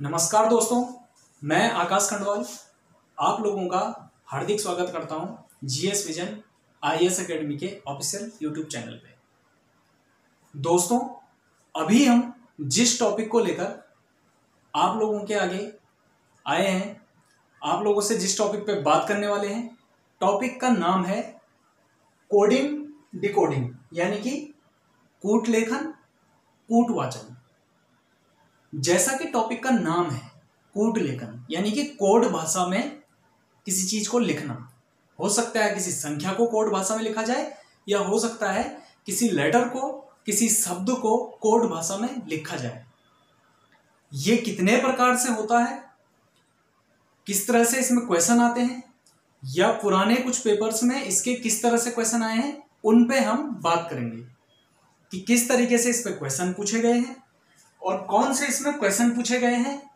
नमस्कार दोस्तों, मैं आकाश खंडवाल आप लोगों का हार्दिक स्वागत करता हूं जीएस विजन आईएएस एकेडमी के ऑफिशियल यूट्यूब चैनल पे। दोस्तों, अभी हम जिस टॉपिक को लेकर आप लोगों के आगे आए हैं, आप लोगों से जिस टॉपिक पे बात करने वाले हैं, टॉपिक का नाम है कोडिंग डिकोडिंग, यानी कि कूट लेखन कूट वाचन। जैसा कि टॉपिक का नाम है कूट लेखन, यानी कि कोड भाषा में किसी चीज को लिखना। हो सकता है किसी संख्या को कोड भाषा में लिखा जाए, या हो सकता है किसी लेटर को, किसी शब्द को कोड भाषा में लिखा जाए। ये कितने प्रकार से होता है, किस तरह से इसमें क्वेश्चन आते हैं, या पुराने कुछ पेपर्स में इसके किस तरह से क्वेश्चन आए हैं, उन पे हम बात करेंगे कि किस तरीके से इस पे क्वेश्चन पूछे गए हैं और कौन से इसमें क्वेश्चन पूछे गए हैं,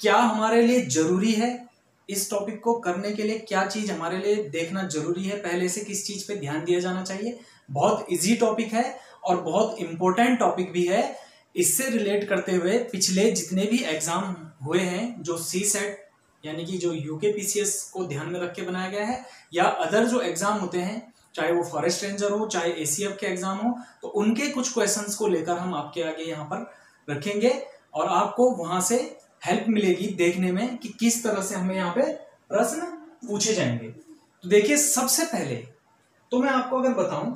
क्या हमारे लिए जरूरी है इस टॉपिक को करने के लिए, क्या चीज हमारे लिए देखना जरूरी है, पहले से किस चीज पे ध्यान दिया जाना चाहिए। बहुत इजी टॉपिक है और बहुत इंपॉर्टेंट टॉपिक भी है। इससे रिलेट करते हुए पिछले जितने भी एग्जाम हुए हैं, जो सी सेट यानी कि जो यूकेपीसीएस को ध्यान में रख के बनाया गया है, या अदर जो एग्जाम होते हैं, चाहे वो फॉरेस्ट रेंजर हो, चाहे एसीएफ के एग्जाम हो, तो उनके कुछ क्वेश्चंस को लेकर हम आपके आगे यहाँ पर रखेंगे और आपको वहां से हेल्प मिलेगी देखने में कि किस तरह से हमें यहाँ पे प्रश्न पूछे जाएंगे। तो देखिए, सबसे पहले तो मैं आपको अगर बताऊं,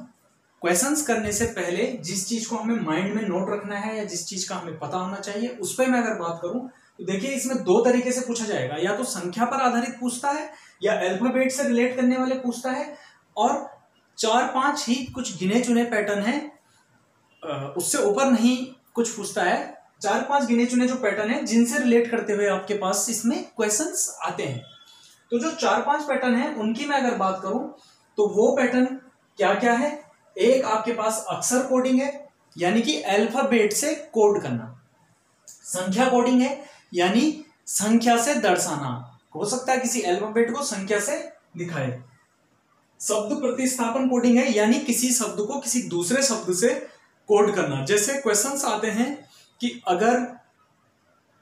क्वेश्चंस करने से पहले जिस चीज को हमें माइंड में नोट रखना है या जिस चीज का हमें पता होना चाहिए, उस पर मैं अगर बात करूं तो देखिए, इसमें दो तरीके से पूछा जाएगा। या तो संख्या पर आधारित पूछता है, या अल्फाबेट से रिलेट करने वाले पूछता है, और 4-5 ही कुछ गिने चुने पैटर्न है, उससे ऊपर नहीं कुछ पूछता है। 4-5 गिने चुने जो पैटर्न है जिनसे रिलेट करते हुए आपके पास इसमें क्वेश्चंस आते हैं। तो जो 4-5 पैटर्न है उनकी मैं अगर बात करूं तो वो पैटर्न क्या क्या है। एक आपके पास अक्षर कोडिंग है, यानी कि अल्फाबेट से कोड करना। संख्या कोडिंग है, यानी संख्या से दर्शाना, हो सकता है किसी अल्फाबेट को संख्या से दिखाए। शब्द प्रतिस्थापन कोडिंग है, यानी किसी शब्द को किसी दूसरे शब्द से कोड करना। जैसे क्वेश्चंस आते हैं कि अगर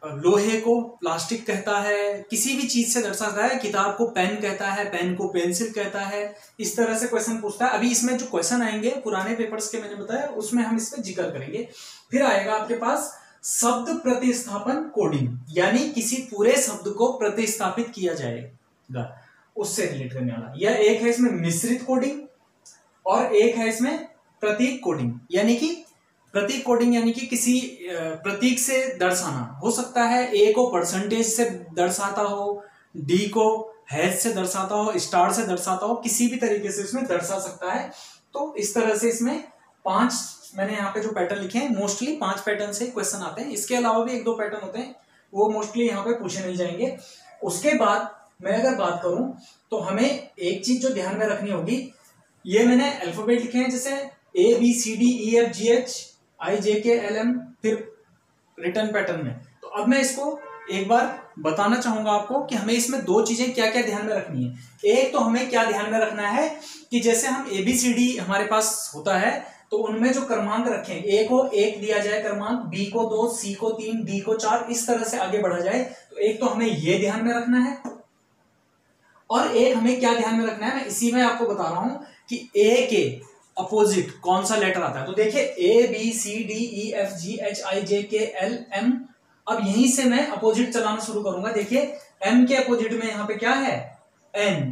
लोहे को प्लास्टिक कहता है, किसी भी चीज से दर्शाता है, किताब को पेन कहता है, पेन को पेंसिल कहता है, इस तरह से क्वेश्चन पूछता है। अभी इसमें जो क्वेश्चन आएंगे पुराने पेपर्स के मैंने बताया, उसमें हम इस पर जिक्र करेंगे। फिर आएगा आपके पास शब्द प्रतिस्थापन कोडिंग, यानी किसी पूरे शब्द को प्रतिस्थापित किया जाएगा, उससे रिलेट करने वाला। यह एक है इसमें मिश्रित कोडिंग, और एक है इसमें प्रतीक कोडिंग, यानी कि प्रतीक कोडिंग यानी कि किसी प्रतीक से दर्शाना। हो सकता है ए को परसेंटेज से दर्शाता हो, डी को हैश से दर्शाता हो, स्टार से दर्शाता हो, किसी भी तरीके से इसमें दर्शा सकता है। तो इस तरह से इसमें 5 मैंने यहाँ पे जो पैटर्न लिखे हैं, मोस्टली 5 पैटर्न से क्वेश्चन आते हैं। इसके अलावा भी 1-2 पैटर्न होते हैं, वो मोस्टली यहाँ पे पूछे नहीं जाएंगे। उसके बाद मैं अगर बात करूं तो हमें एक चीज जो ध्यान में रखनी होगी, ये मैंने अल्फाबेट लिखे हैं, जैसे ABCDEFGH IJKLM, फिर रिटर्न पैटर्न में। तो अब मैं इसको एक बार बताना चाहूंगा आपको कि हमें इसमें 2 चीजें क्या क्या ध्यान में रखनी है। एक तो हमें क्या ध्यान में रखना है कि जैसे हम ABCD हमारे पास होता है, तो उनमें जो क्रमांक रखें, A को 1 दिया जाए क्रमांक, B को 2, C को 3, D को 4, इस तरह से आगे बढ़ा जाए। तो एक तो हमें ये ध्यान में रखना है, और एक हमें क्या ध्यान में रखना है, मैं इसी में आपको बता रहा हूं कि A के अपोजिट कौन सा लेटर आता है। तो देखिए, ABCDEFGHIJKLM, अब यहीं से मैं अपोजिट चलाना शुरू करूंगा। देखिए, M के अपोजिट में यहाँ पे क्या है, N।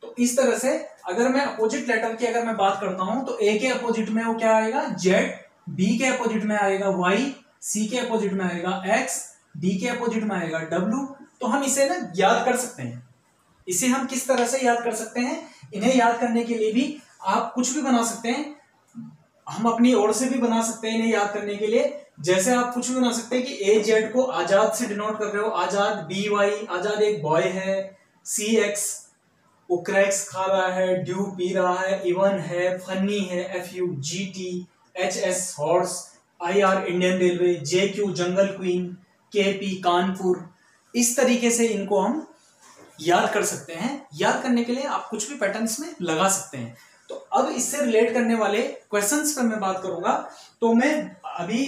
तो इस तरह से अगर मैं अपोजिट लेटर की अगर मैं बात करता हूं तो A के अपोजिट में वो क्या आएगा, Z, B के अपोजिट में आएगा Y, C के अपोजिट में आएगा X, D के अपोजिट में आएगा W। तो हम इसे ना याद कर सकते हैं। इसे हम किस तरह से याद कर सकते हैं, इन्हें याद करने के लिए भी आप कुछ भी बना सकते हैं, हम अपनी ओर से भी बना सकते हैं इन्हें याद करने के लिए। जैसे आप कुछ भी बना सकते हैं कि AZ को आजाद से डिनोट कर रहे हो, आजाद BY, आजाद एक बॉय है, CX वो क्रैक्स खा रहा है, ड्यू पी रहा है, इवन है, फनी है, FU GT, HS horse, IR Indian railway, JQ जंगल क्वीन, KP कानपुर। इस तरीके से इनको हम याद कर सकते हैं। याद करने के लिए आप कुछ भी पैटर्न इसमें लगा सकते हैं। तो अब इससे रिलेट करने वाले क्वेश्चंस पर मैं बात करूंगा। तो मैं अभी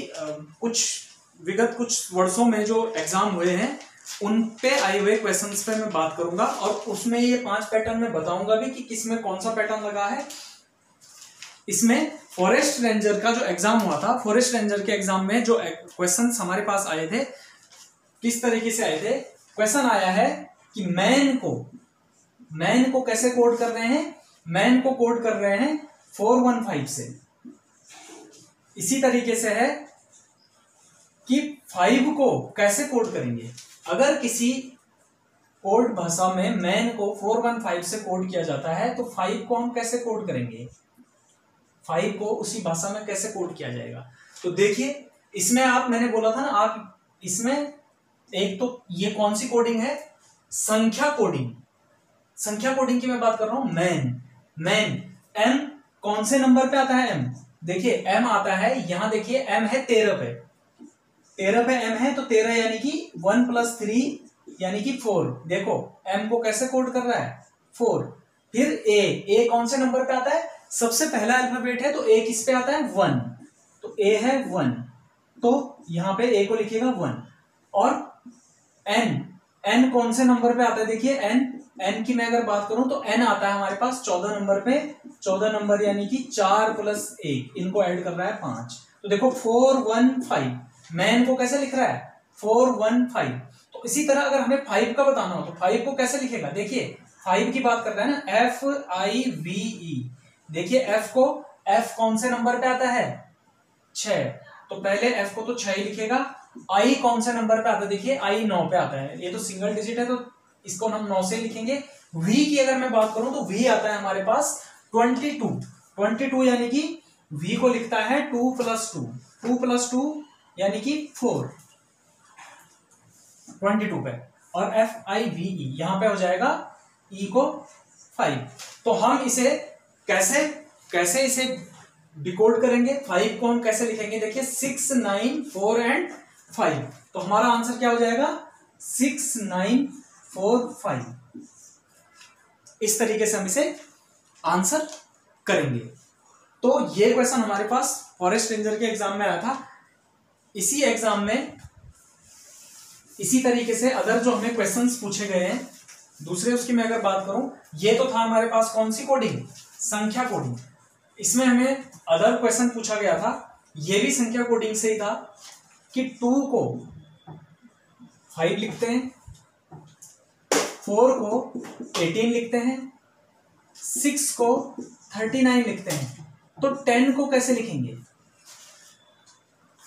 कुछ विगत कुछ वर्षों में जो एग्जाम हुए हैं उन पे आए हुए क्वेश्चंस पे मैं बात करूंगा, और उसमें ये 5 पैटर्न में बताऊंगा भी कि किसमें कौन सा पैटर्न लगा है। इसमें फॉरेस्ट रेंजर का जो एग्जाम हुआ था, फॉरेस्ट रेंजर के एग्जाम में जो क्वेश्चंस हमारे पास आए थे किस तरीके से आए थे। क्वेश्चन आया है कि मैन को कैसे कोड कर रहे हैं, मैन को कोड कर रहे हैं 415 से। इसी तरीके से है कि 5 को कैसे कोड करेंगे। अगर किसी कोड भाषा में मैन को 415 से कोड किया जाता है तो 5 को हम कैसे कोड करेंगे, 5 को उसी भाषा में कैसे कोड किया जाएगा। तो देखिए इसमें मैंने बोला था ना, आप इसमें एक तो ये कौन सी कोडिंग है, संख्या कोडिंग की मैं बात कर रहा हूं। मैन एम कौन से नंबर पे आता है, एम देखिए एम आता है, यहां देखिए एम है 13 पे एम है, तो 13 यानी कि 1 + 3 यानी कि 4। देखो एम को कैसे कोड कर रहा है 4। फिर ए कौन से नंबर पे आता है, सबसे पहला अल्फाबेट है तो ए किस पे आता है 1, तो ए है 1, तो यहां पे ए को लिखिएगा 1। और एन कौन से नंबर पे आता है, देखिए एन की मैं अगर बात करूं तो एन आता है हमारे पास 14 नंबर पे, 14 नंबर यानी कि 4 + 1, इनको ऐड कर रहा है 5। तो देखो 415, मैन को कैसे लिख रहा है 415। तो इसी तरह अगर हमें 5 का बताना हो तो 5 को कैसे लिखेगा, देखिए 5 की बात कर रहा है ना, FIVE। देखिए एफ कौन से नंबर पे आता है 6, तो पहले एफ को तो 6 ही लिखेगा। आई कौन से नंबर पे आता है, देखिए आई 9 पे आता है, ये तो सिंगल डिजिट है तो इसको हम 9 से लिखेंगे। वी की अगर मैं बात करूं तो वी आता है हमारे पास 22 यानी कि वी को लिखता है 2 + 2 यानी कि 4, 22 पे। और FIVE यहां पे हो जाएगा ई को 5। तो हम इसे कैसे इसे डिकोड करेंगे, 5 को हम कैसे लिखेंगे, देखिए 6, 9, 4 एंड 5। तो हमारा आंसर क्या हो जाएगा 6, 9, 4, 5। इस तरीके से हम इसे आंसर करेंगे। तो ये क्वेश्चन हमारे पास फॉरेस्ट रेंजर के एग्जाम में आया था। इसी एग्जाम में इसी तरीके से अदर जो हमें क्वेश्चंस पूछे गए हैं दूसरे, उसकी मैं अगर बात करूं, ये तो था हमारे पास कौन सी कोडिंग, संख्या कोडिंग। इसमें हमें अदर क्वेश्चन पूछा गया था, ये भी संख्या कोडिंग से ही था कि 2 को 5 लिखते हैं, 4 को 18 लिखते हैं, 6 को 39 लिखते हैं, तो 10 को कैसे लिखेंगे।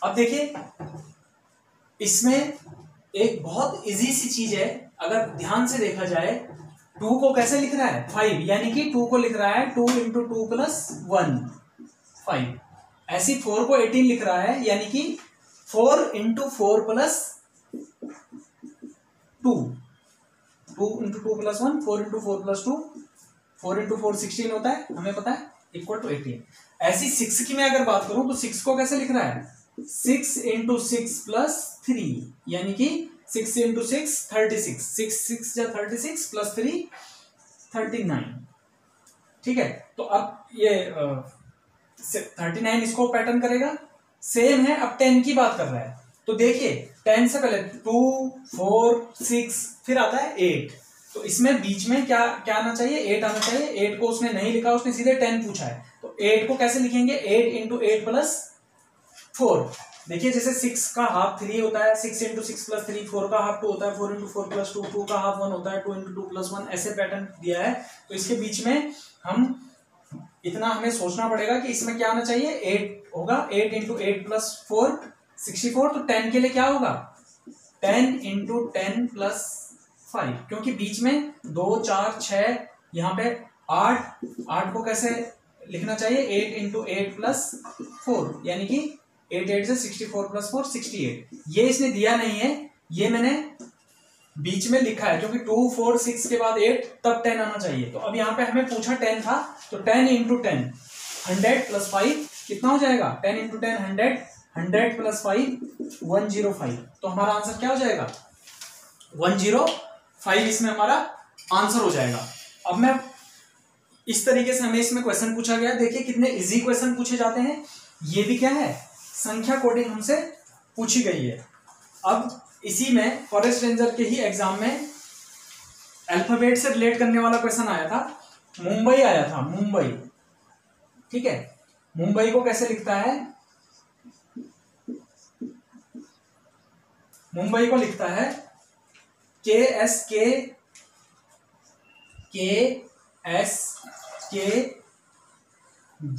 अब देखिए इसमें एक बहुत इजी सी चीज है, अगर ध्यान से देखा जाए 2 को कैसे लिख रहा है 5, यानी कि 2 को लिख रहा है 2 × 2 + 1 5। ऐसी 4 को 18 लिख रहा है, यानी कि 4 × 4 + 2, 2 × 2 + 1, 4 × 4 + 2, 4 × 4 16 होता है, हमें पता है, = 18। ऐसी 6 की मैं अगर बात करूं तो 6 को कैसे लिख रहा है 6 × 6 + 3, यानी कि 6 × 6 36, 6 × 36 + 3 39। ठीक है, तो अब ये 39 इसको पैटर्न करेगा, सेम है। अब 10 की बात कर रहा है तो देखिए 10 से पहले 2, 4, 6, फिर आता है 8, तो इसमें बीच में क्या आना चाहिए 8 आना चाहिए। 8 को उसने नहीं लिखा, उसने सीधे 10 पूछा है, तो 8 को कैसे लिखेंगे 8 × 8 + 4। देखिए जैसे 6 का हाफ 3 होता है, 6 × 6 + 3, 4 का हाफ 2 होता है, 4 × 4 + 2, 2 का हाफ 1 होता है, 2 × 2 + 1, ऐसे पैटर्न दिया है। तो इसके बीच में हम इतना हमें सोचना पड़ेगा कि इसमें क्या आना चाहिए 8 होगा, 8 × 8 + 4 64, तो 10 के लिए क्या होगा 10 × 10 + 5, क्योंकि बीच में 2, 4, 6, यहाँ पे 8 को कैसे लिखना चाहिए 8 × 8 + 4, यानी कि 8 8 से 64 + 4 68। ये इसने दिया नहीं है, ये मैंने बीच में लिखा है, क्योंकि 2, 4, 6 के बाद 8 तब 10 आना चाहिए। तो अब यहाँ पे हमें पूछा 10 था, तो 10 × 10 100 + 5 कितना हो जाएगा 10 × 10 100, 100 + 5 105। तो हमारा आंसर क्या हो जाएगा 105, इसमें हमारा आंसर हो जाएगा। अब मैं इस तरीके से हमें इसमें क्वेश्चन पूछा गया, देखिए कितने इजी क्वेश्चन पूछे जाते हैं। ये भी क्या है संख्या कोडिंग हमसे पूछी गई है। अब इसी में फॉरेस्ट रेंजर के ही एग्जाम में अल्फाबेट से रिलेट करने वाला क्वेश्चन आया था। मुंबई आया था, मुंबई, ठीक है। मुंबई को कैसे लिखता है? मुंबई को लिखता है KSK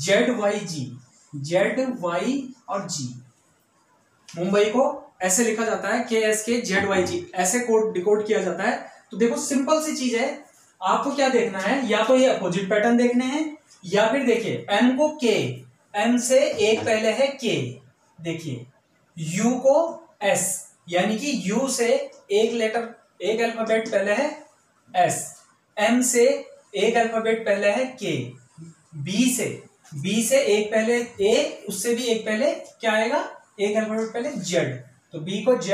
ZY और G। मुंबई को ऐसे लिखा जाता है KSK ZYG, ऐसे कोड डिकोड किया जाता है। तो देखो सिंपल सी चीज है, आपको क्या देखना है, या तो ये अपोजिट पैटर्न देखने हैं, या फिर देखिए M को K, M से एक पहले है K, देखिए U को S, यानी कि U से एक लेटर, एक अल्फाबेट पहले है S, M से एक अल्फाबेट पहले है K, B से एक पहले A, उससे भी एक पहले क्या आएगा, एक अल्फाबेट पहले Z, तो B को Z,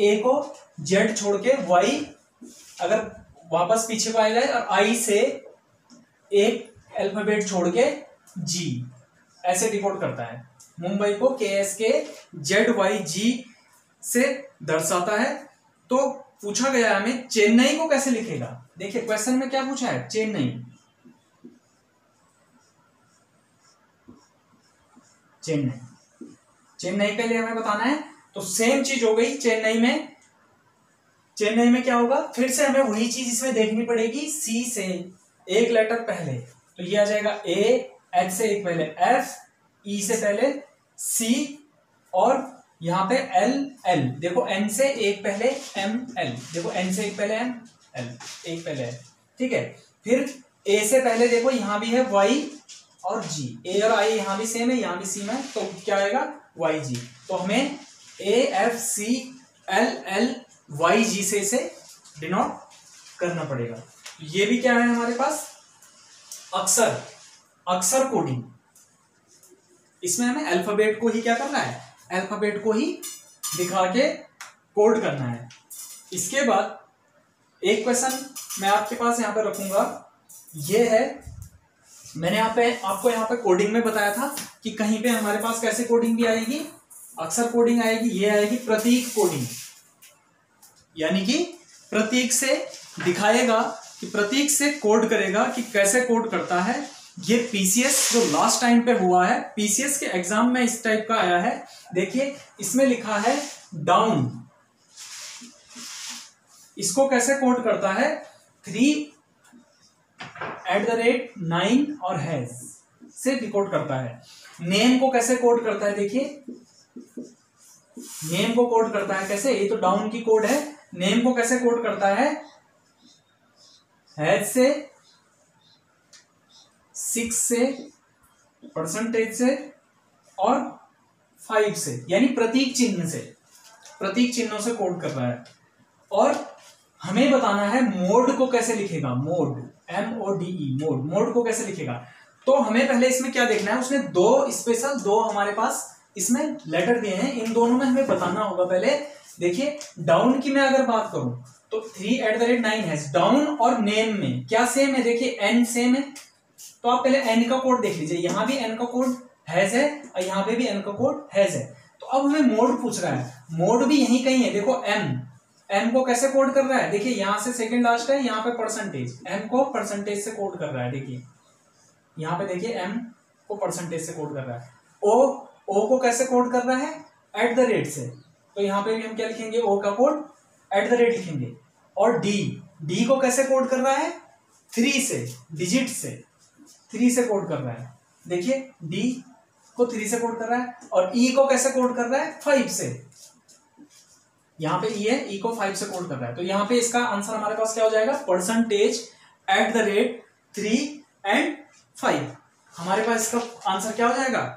A को Z छोड़ के Y अगर वापस पीछे को आ जाए, और I से एक अल्फाबेट छोड़ के G, ऐसे डिकोड करता है। मुंबई को KSK ZYG से दर्शाता है। तो पूछा गया हमें चेन्नई को कैसे लिखेगा। देखिए क्वेश्चन में क्या पूछा है, चेन्नई, चेन्नई के लिए हमें बताना है। तो सेम चीज हो गई, चेन्नई में क्या होगा, फिर से हमें वही चीज इसमें देखनी पड़ेगी। C से एक लेटर पहले, तो ये आ जाएगा A, H से एक पहले F, E से पहले C, और यहाँ पे L, देखो N से एक पहले M, L, देखो N से एक पहले M, L, एक पहले है, ठीक है। फिर A से पहले देखो यहाँ भी है Y और G, A और I यहाँ भी सेम है, यहाँ भी सेम है, तो क्या आएगा YG। तो हमें AFCLLYG से इसे डिनोट करना पड़ेगा। ये भी क्या है हमारे पास, अक्षर कोडिंग। इसमें हमें अल्फाबेट को ही क्या करना है, अल्फाबेट को ही दिखा के कोड करना है। इसके बाद एक क्वेश्चन मैं आपके पास यहाँ पे रखूंगा, ये है, मैंने आपको यहाँ पे कोडिंग में बताया था कि कहीं पे हमारे पास कैसे कोडिंग भी आएगी, अक्षर कोडिंग आएगी, ये आएगी प्रतीक कोडिंग, यानी कि प्रतीक से दिखाएगा कि प्रतीक से कोड करेगा कि कैसे कोड करता है। ये PCS जो लास्ट टाइम पे हुआ है, PCS के एग्जाम में इस टाइप का आया है। देखिए इसमें लिखा है डाउन, इसको कैसे कोड करता है, 3@9 और हैज से डिकोड करता है। नेम को कैसे कोड करता है, देखिए नेम को कोड करता है कैसे, ये तो डाउन की कोड है। नेम को कैसे कोड करता है, हैज से, 6 से, परसेंटेज से और 5 से, यानी प्रतीक चिन्ह से, प्रतीक चिन्हों से कोड कर रहा है। और हमें बताना है मोड को कैसे लिखेगा, मोड, MODE, मोड को कैसे लिखेगा। तो हमें पहले इसमें क्या देखना है, उसने दो हमारे पास इसमें लेटर दिए हैं, इन दोनों में हमें बताना होगा। पहले देखिए डाउन की मैं अगर बात करूं तो 3@9 है, डाउन और नेम में क्या सेम है, देखिए N सेम है, तो आप पहले N का कोड देख लीजिए, यहां भी N का कोड हैज है और यहां पे भी N का कोड हैज है। तो अब हमें मोड पूछ रहा है, मोड भी यहीं कहीं है, देखो M को कैसे कोड कर रहा है, देखिए यहां से सेकंड लास्ट है, यहाँ पे परसेंटेज, M को परसेंटेज से कोड कर रहा है, देखिए यहाँ पे देखिए M को परसेंटेज से कोड कर रहा है। O को कैसे कोड कर रहा है, @ से, तो यहाँ पे भी हम क्या लिखेंगे, O का कोड @ लिखेंगे। और D को कैसे कोड कर रहा है, 3 से, डिजिट से, 3 से कोड कर रहा है, देखिए D को 3 से कोड कर रहा है। और E को कैसे कोड कर रहा है, 5 से, यहाँ पे E है, E को 5 से कोड कर रहा है। तो यहाँ पे इसका आंसर हमारे पास क्या हो जाएगा, %3 and 5, हमारे पास इसका आंसर क्या हो जाएगा,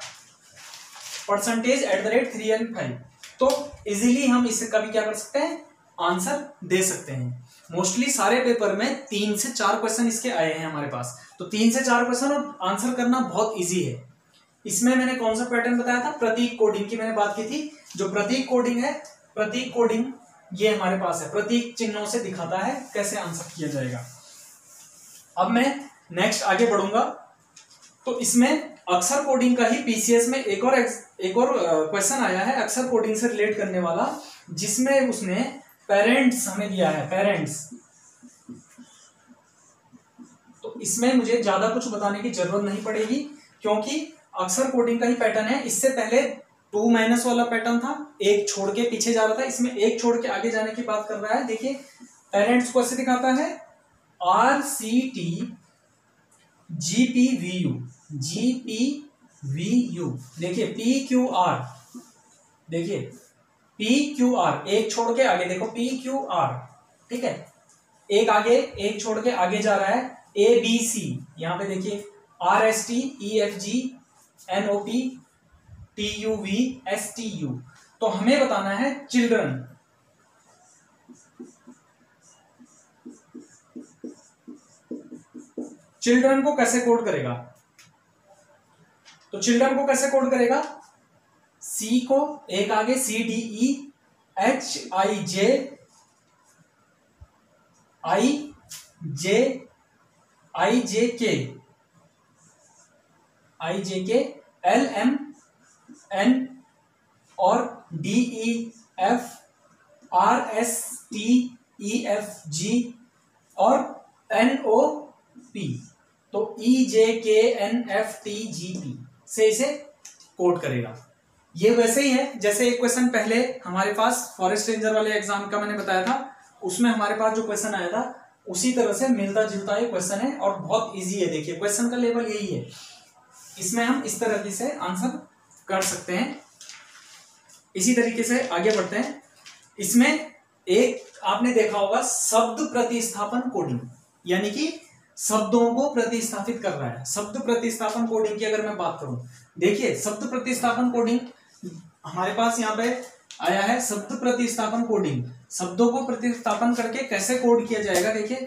%3 and 5। तो इजीली हम इससे कभी क्या कर सकते हैं, आंसर दे सकते हैं। मोस्टली सारे पेपर में 3 से 4 क्वेश्चन इसके आए हैं हमारे पास, तो 3 से 4 क्वेश्चन और आंसर करना बहुत इजी है। इसमें मैंने कौन सा पैटर्न बताया था, प्रतीक कोडिंग की मैंने बात की थी। जो प्रतीक कोडिंग है, प्रतीक कोडिंग ये हमारे पास है, प्रतीक चिन्हों से दिखाता है कैसे आंसर किया जाएगा। अब मैं नेक्स्ट आगे बढ़ूंगा। तो इसमें अक्षर कोडिंग का ही पीसीएस में एक और क्वेश्चन आया है अक्षर कोडिंग से रिलेट करने वाला, जिसमें उसने पेरेंट्स हमें दिया है, पेरेंट्स। तो इसमें मुझे ज्यादा कुछ बताने की जरूरत नहीं पड़ेगी, क्योंकि अक्षर कोडिंग का ही पैटर्न है। इससे पहले 2 माइनस वाला पैटर्न था, एक छोड़ के पीछे जा रहा था, इसमें एक छोड़ के आगे जाने की बात कर रहा है। देखिए पेरेंट्स को ऐसे दिखाता है RCT GPVU, GPVU। देखिए PQR, देखिए PQR, एक छोड़ के आगे देखो PQR, ठीक है, एक आगे एक छोड़ के आगे जा रहा है ABC, यहां पे देखिए RST EFG NOP TUV STU। तो हमें बताना है चिल्ड्रन, चिल्ड्रन को कैसे कोड करेगा। तो चिल्ड्रन को कैसे कोड करेगा, C को एक आगे CDE IJK LMN और DEF RSTEFG और NOP। तो EJKNFTGP से इसे कोड करेगा। ये वैसे ही है जैसे एक क्वेश्चन पहले हमारे पास फॉरेस्ट रेंजर वाले एग्जाम का मैंने बताया था, उसमें हमारे पास जो क्वेश्चन आया था उसी तरह से मिलता जुलता ये क्वेश्चन है और बहुत इजी है। देखिए क्वेश्चन का लेवल यही है, इसमें हम इस तरीके से आंसर कर सकते हैं। इसी तरीके से आगे बढ़ते हैं। इसमें एक आपने देखा होगा शब्द प्रतिस्थापन कोडिंग, यानी कि शब्दों को प्रतिस्थापित कर रहा है। शब्द प्रतिस्थापन कोडिंग की अगर मैं बात करूं, देखिए शब्द प्रतिस्थापन कोडिंग हमारे पास यहाँ पे आया है। शब्द प्रतिस्थापन कोडिंग, शब्दों को प्रतिस्थापन करके कैसे कोड किया जाएगा। देखिए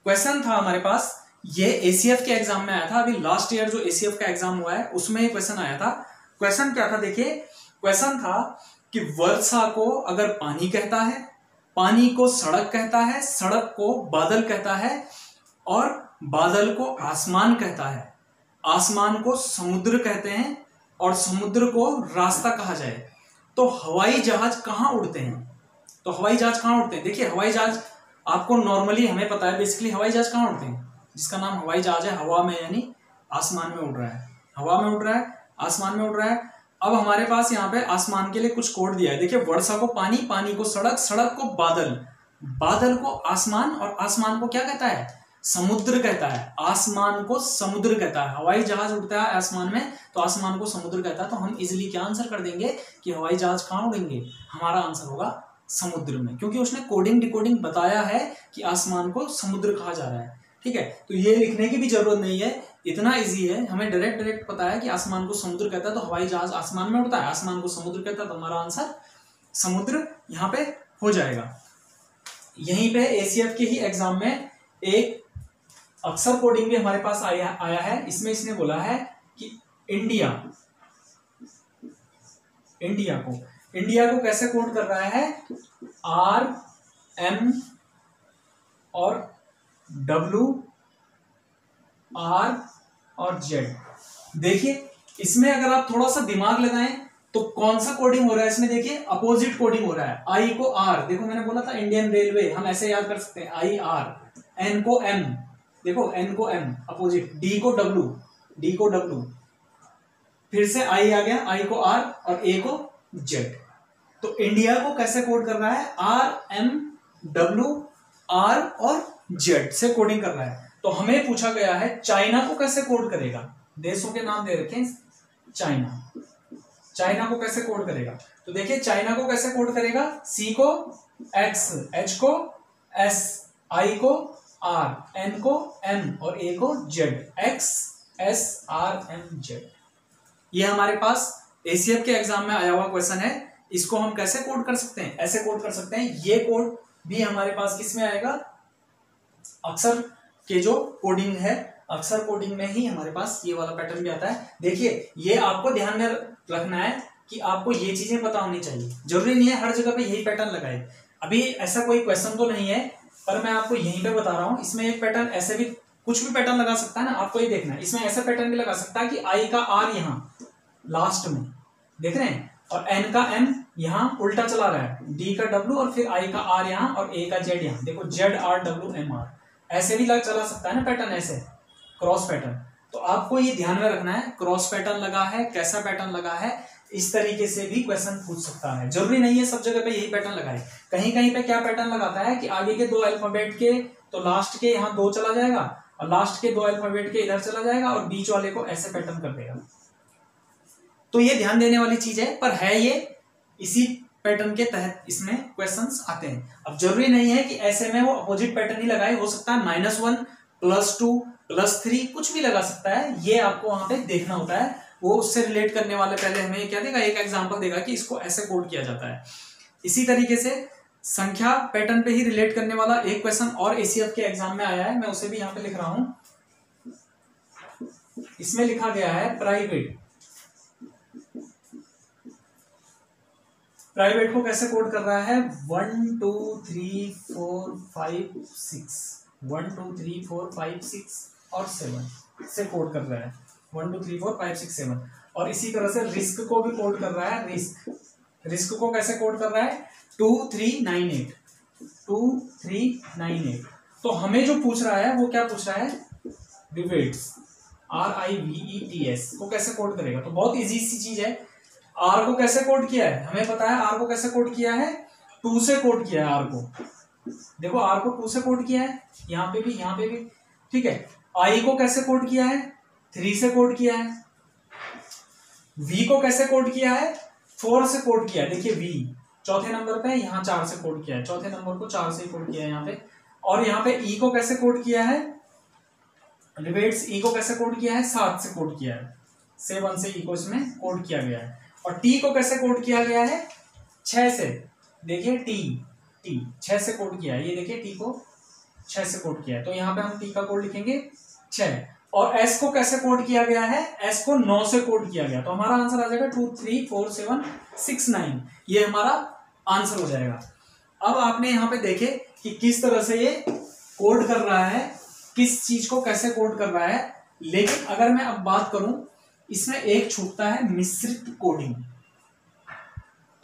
क्वेश्चन था हमारे पास, ये एसीएफ के एग्जाम में आया था, अभी लास्ट ईयर जो एसीएफ का एग्जाम हुआ है उसमें ये क्वेश्चन आया था। क्वेश्चन क्या था, देखिए क्वेश्चन था कि वर्षा को अगर पानी कहता है, पानी को सड़क कहता है, सड़क को बादल कहता है और बादल को आसमान कहता है, आसमान को समुद्र कहते हैं और समुद्र को रास्ता कहा जाए, तो हवाई जहाज कहाँ उड़ते हैं। तो हवाई जहाज कहाँ उड़ते हैं, देखिए हवाई जहाज आपको नॉर्मली हमें पता है, बेसिकली हवाई जहाज कहाँ उड़ते हैं, जिसका नाम हवाई जहाज है, हवा में यानी आसमान में उड़ रहा है, हवा में उड़ रहा है, आसमान में उड़ रहा है। अब हमारे पास यहाँ पे आसमान के लिए कुछ कोड दिया है। देखिए वर्षा को पानी, पानी को सड़क, सड़क को बादल, बादल को आसमान और आसमान को क्या कहता है, समुद्र कहता है, आसमान को समुद्र कहता है। हवाई जहाज उड़ता है आसमान में तो आसमान को समुद्र कहता है। तो हम इजीली क्या आंसर कर देंगे कि हवाई जहाज कहाँ उड़ेंगे, हमारा आंसर होगा समुद्र में, क्योंकि उसने कोडिंग डिकोडिंग बताया है कि आसमान को समुद्र कहा जा रहा है। ठीक है, तो ये लिखने की भी जरूरत नहीं है, इतना इजी है, हमें डायरेक्ट पता है कि आसमान को समुद्र कहता है तो हवाई जहाज आसमान में उड़ता है, आसमान को समुद्र कहता है तो हमारा आंसर समुद्र यहाँ पे हो जाएगा। यहीं पे एसीएफ के ही एग्जाम में एक अक्षर कोडिंग भी हमारे पास आया है। इसमें इसने बोला है कि इंडिया को कैसे कोड कर रहा है, RM और W R और Z। देखिए इसमें अगर आप थोड़ा सा दिमाग लगाएं तो कौन सा कोडिंग हो रहा है इसमें, देखिए अपोजिट कोडिंग हो रहा है। I को R, देखो मैंने बोला था इंडियन रेलवे, हम ऐसे याद कर सकते हैं IR। N को M, देखो N को M अपोजिट, D को W, फिर से I आ गया, I को R और A को Z। तो इंडिया को कैसे कोड कर रहा है, RM W R और Z से कोडिंग कर रहा है। तो हमें पूछा गया है चाइना को कैसे कोड करेगा, देशों के नाम दे रखे हैं, चाइना को कैसे कोड करेगा। तो देखिए चाइना को कैसे कोड करेगा, C को X, H को S, I को R, N को M और A को Z, X S R M Z। ये हमारे पास एसीएफ के एग्जाम में आया हुआ क्वेश्चन है। इसको हम कैसे कोड कर सकते हैं, ऐसे कोड कर सकते हैं। ये कोड भी हमारे पास किस में आएगा, अक्षर के जो कोडिंग है, अक्षर कोडिंग में ही हमारे पास ये वाला पैटर्न भी आता है। देखिए ये आपको ध्यान में रखना है कि आपको ये चीजें पता होनी चाहिए, जरूरी नहीं है हर जगह पे यही पैटर्न लगाए। अभी ऐसा कोई क्वेश्चन तो नहीं है पर मैं आपको यहीं पे बता रहा हूँ। इसमें एक पैटर्न ऐसे भी कुछ भी पैटर्न लगा सकता है ना, आपको ये देखना है। इसमें ऐसा पैटर्न भी लगा सकता है कि आई का आर यहाँ लास्ट में, देख रहे हैं, और एन का एम यहाँ उल्टा चला रहा है, डी का डब्ल्यू और फिर आई का आर यहाँ और ए का जेड यहाँ, देखो Z R W M R, ऐसे भी चला सकता है ना पैटर्न, ऐसे क्रॉस पैटर्न। तो आपको ये ध्यान में रखना है, क्रॉस पैटर्न लगा है, कैसा पैटर्न लगा है, इस तरीके से भी क्वेश्चन पूछ सकता है। जरूरी नहीं है सब जगह पे यही पैटर्न लगाए, कहीं कहीं पे क्या पैटर्न लगाता है कि आगे के 2 अल्फाबेट के तो लास्ट के यहाँ 2 चला जाएगा और लास्ट के 2 अल्फाबेट के इधर चला जाएगा और बीच वाले को ऐसे पैटर्न कर देगा। तो ये ध्यान देने वाली चीज है, पर है ये इसी पैटर्न के तहत इसमें क्वेश्चंस आते हैं। अब जरूरी नहीं है कि ऐसे में वो अपोजिट पैटर्न ही लगाए, हो सकता है -1 +2 +3 कुछ भी लगा सकता है, ये आपको वहां पे देखना होता है। वो उससे रिलेट करने वाले पहले हमें क्या देगा, एक एग्जांपल देगा कि इसको ऐसे कोड किया जाता है। इसी तरीके से संख्या पैटर्न पे ही रिलेट करने वाला एक क्वेश्चन और एसीएफ के एग्जाम में आया है, मैं उसे भी यहाँ पे लिख रहा हूं। इसमें लिखा गया है प्राइवेट, प्राइवेट को कैसे कोड कर रहा है 1 2 3 4 5 6 1 2 3 4 5 6 और 7 से कोड कर रहा है 1 2 3 4 5 6 7। और इसी तरह से रिस्क को भी कोड कर रहा है, रिस्क को कैसे कोड कर रहा है 2 3 9 8 2 3 9 8। तो हमें जो पूछ रहा है वो क्या पूछ रहा है, रिवेट्स RIVETS को कैसे कोड करेगा। तो बहुत इजी सी चीज है। आर को कैसे कोड किया है हमें पता है, आर को कैसे कोड किया है 2 से कोड किया है। आर को देखो, आर को 2 से कोड किया है, यहाँ पे भी यहाँ पे भी, ठीक है। आई को कैसे कोड किया है 3 से कोड किया है। वी को कैसे कोड किया है 4 से कोड किया है, देखिए वी चौथे नंबर पे, यहाँ 4 से कोड किया है, चौथे नंबर को 4 से कोड किया है यहाँ पे। और यहाँ पे ई को कैसे कोड किया है, रिवेट्स ई को कैसे कोड किया है 7 से कोड किया है, 7 से ई को इसमें कोड किया गया है। और टी को कैसे कोड किया गया है 6 से, देखिए टी 6 से कोड किया है, ये देखिए टी को 6 से कोड किया है, तो यहाँ पे हम टी का कोड लिखेंगे 6। और एस को कैसे कोड किया गया है, एस को 9 से कोड किया गया, तो हमारा आंसर आ जाएगा 2 3 4 7 6 9, ये हमारा आंसर हो जाएगा। अब आपने यहाँ पे देखे कि किस तरह से ये कोड कर रहा है, किस चीज को कैसे कोड कर रहा है। लेकिन अगर मैं अब बात करूं, इसमें एक छूटता है मिश्रित कोडिंग।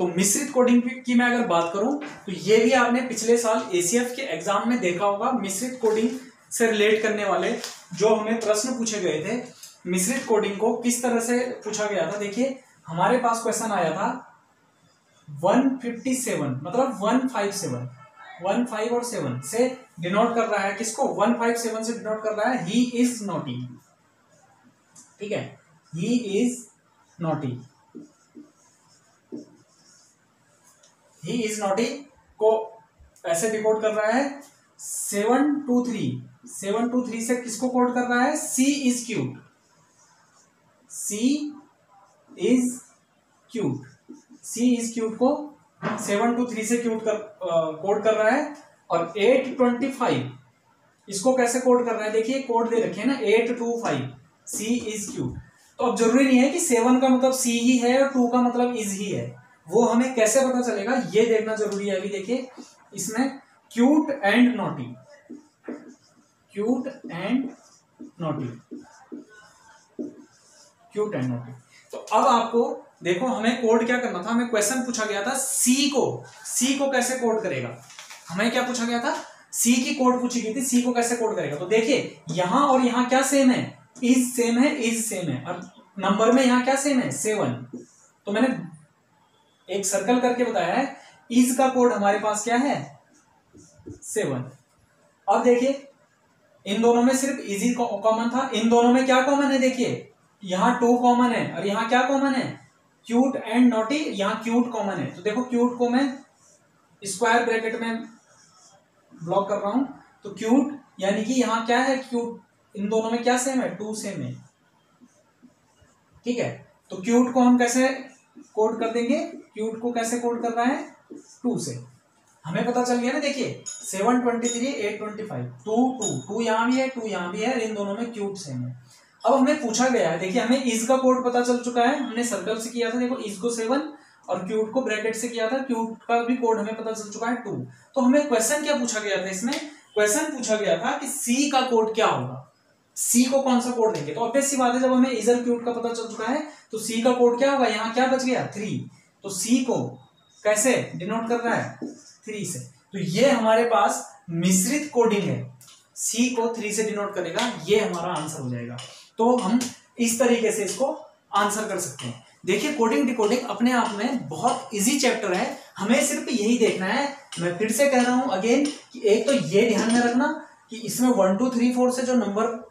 तो मिश्रित कोडिंग की मैं अगर बात करूं तो ये भी आपने पिछले साल एसीएफ के एग्जाम में देखा होगा। मिश्रित कोडिंग से रिलेट करने वाले जो हमें प्रश्न पूछे गए थे, मिश्रित कोडिंग को किस तरह से पूछा गया था। देखिए हमारे पास क्वेश्चन आया था 157, मतलब 157, 1 5 और 7 से डिनोट कर रहा है किसको, 157 से डिनोट कर रहा है ही इज नॉटी, ठीक है, he is naughty. He is naughty को ऐसे डिकोड कर रहा है 723 से किसको कोड कर रहा है, she is cute, she is cute, she is cute को 723 से क्यूट कोड कर रहा है। और 825 इसको कैसे कोड कर रहा है, देखिए कोड दे रखे हैं ना 825 सी इज क्यूट। तो अब जरूरी नहीं है कि 7 का मतलब सी ही है और 2 का मतलब इज ही है, वो हमें कैसे पता चलेगा ये देखना जरूरी है। अभी देखिए इसमें cute and naughty, cute and naughty, cute and naughty. तो अब आपको देखो हमें कोड क्या करना था, हमें क्वेश्चन पूछा गया था सी को कैसे कोड करेगा। हमें क्या पूछा गया था, सी की कोड पूछी गई थी, सी को कैसे कोड करेगा। तो देखिए यहां और यहां क्या सेम है, इज सेम है, इज सेम है, और नंबर में यहां क्या सेम है 7। तो मैंने एक सर्कल करके बताया है, इज का कोड हमारे पास क्या है 7। अब देखिए इन दोनों में सिर्फ इज ही कॉमन था, इन दोनों में क्या कॉमन है, देखिए यहां 2 कॉमन है और यहां क्या कॉमन है क्यूट एंड नॉटी, यहां क्यूट कॉमन है। तो देखो क्यूट को मैं स्क्वायर ब्रैकेट में ब्लॉक कर रहा हूं, तो क्यूट यानी कि यहां क्या है क्यूट, इन दोनों में क्या सेम है 2 सेम है, ठीक है। तो क्यूट को हम कैसे कोड कर देंगे, क्यूट को कैसे कोड कर रहा है 2 से, हमें पता चल गया ना। देखिए 723 825 2 यहां भी है 2 यहां भी है, इन दोनों में क्यूट सेम है। अब हमें पूछा गया है, देखिए हमें इज का कोड पता चल चुका है, हमने सर्कल से किया था, देखो इज को 7 और क्यूट को ब्रैकेट से किया था, क्यूट का भी कोड हमें पता चल चुका है 2। तो हमें क्वेश्चन क्या पूछा गया था, इसमें क्वेश्चन पूछा गया था कि सी का कोड क्या होगा। सी को कौन सा कोड देंगे? तो ऑब्वियस सी बात है, जब हमें इजर क्यूट का पता चल चुका है तो सी का कोड क्या होगा, यहाँ क्या बच गया 3, तो सी को कैसे डिनोट कर रहा है 3 से, तो ये हमारे पास मिश्रित कोडिंग है, सी को 3 से डिनोट करेगा, ये हमारा आंसर हो जाएगा। तो हम इस तरीके से इसको आंसर कर सकते हैं। देखिए कोडिंग डिकोडिंग अपने आप में बहुत इजी चैप्टर है, हमें सिर्फ यही देखना है। मैं फिर से कह रहा हूं अगेन कि एक तो ये ध्यान में रखना कि इसमें 1 2 3 4 से जो नंबर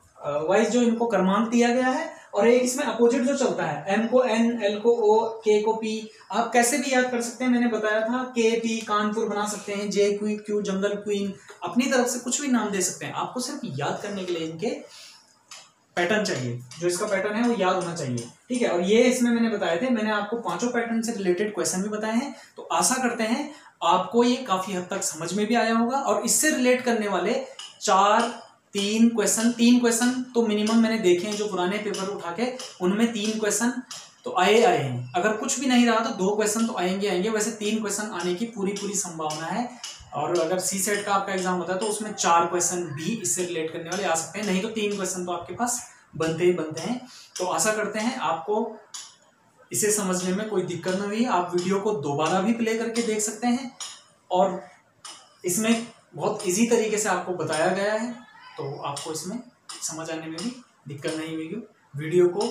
वाइज जो इनको क्रमांक दिया गया है, और एक इसमें अपोजिट जो चलता है, एम को एन, एल को ओ, के को पी, आप कैसे भी याद कर सकते हैं। मैंने बताया था के पी कानपुर बना सकते हैं, जे क्यू जंगल क्वीन, अपनी तरफ से कुछ भी नाम दे सकते हैं। आपको सिर्फ याद करने के लिए इनके पैटर्न चाहिए, जो इसका पैटर्न है वो याद होना चाहिए, ठीक है। और ये इसमें मैंने बताए थे, मैंने आपको 5 पैटर्न से रिलेटेड क्वेश्चन भी बताए हैं, तो आशा करते हैं आपको ये काफी हद तक समझ में भी आया होगा। और इससे रिलेट करने वाले 3 क्वेश्चन तो मिनिमम मैंने देखे हैं, जो पुराने पेपर उठा के उनमें 3 क्वेश्चन तो आए हैं। अगर कुछ भी नहीं रहा तो 2 क्वेश्चन तो आएंगे। वैसे 3 क्वेश्चन आने की पूरी संभावना है। और अगर सी सेट का आपका एग्जाम होता है तो उसमें 4 क्वेश्चन भी इससे रिलेट करने वाले आ सकते हैं, नहीं तो 3 क्वेश्चन तो आपके पास बनते हैं। तो आशा करते हैं आपको इसे समझने में कोई दिक्कत नहीं हुई। आप वीडियो को दोबारा भी प्ले करके देख सकते हैं, और इसमें बहुत इजी तरीके से आपको बताया गया है, तो आपको इसमें समझ आने में भी दिक्कत नहीं होगी। वीडियो को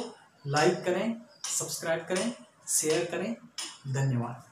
लाइक करें, सब्सक्राइब करें, शेयर करें। धन्यवाद।